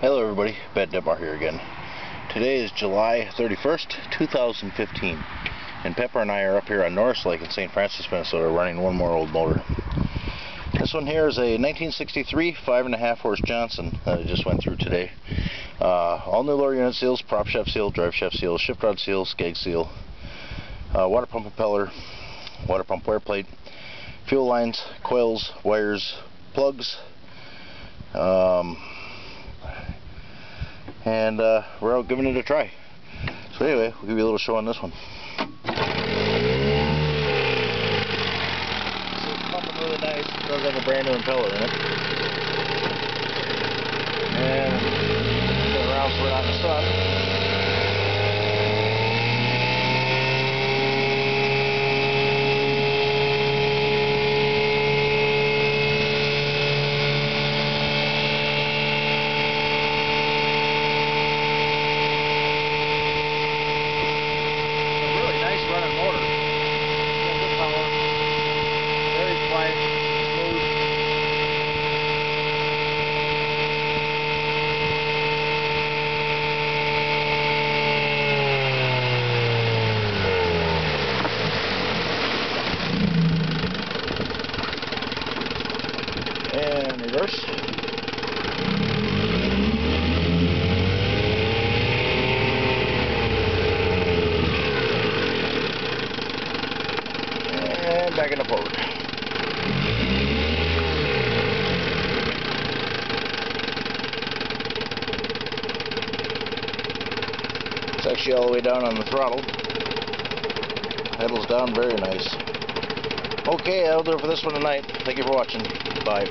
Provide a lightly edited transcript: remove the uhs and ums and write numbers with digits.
Hello everybody, Bed Detmar here again. Today is July 31st, 2015, and Pepper and I are up here on Norris Lake in St. Francis, Minnesota, running one more old motor. This one here is a 1963 5.5 horse Johnson that I just went through today. All new lower unit seals, prop shaft seal, drive shaft seal, shift rod seal, skeg seal, water pump impeller, water pump wear plate, fuel lines, coils, wires, plugs, and we're out giving it a try. So anyway, we'll give you a little show on this one. This is pumping really nice. It does have a brand new impeller in it. And spin around so we're not in the sun. Running motor. Good power. Very quiet, smooth. And reverse. Back into forward. It's actually all the way down on the throttle. Pedals down very nice. Okay, that'll do it for this one tonight. Thank you for watching. Bye.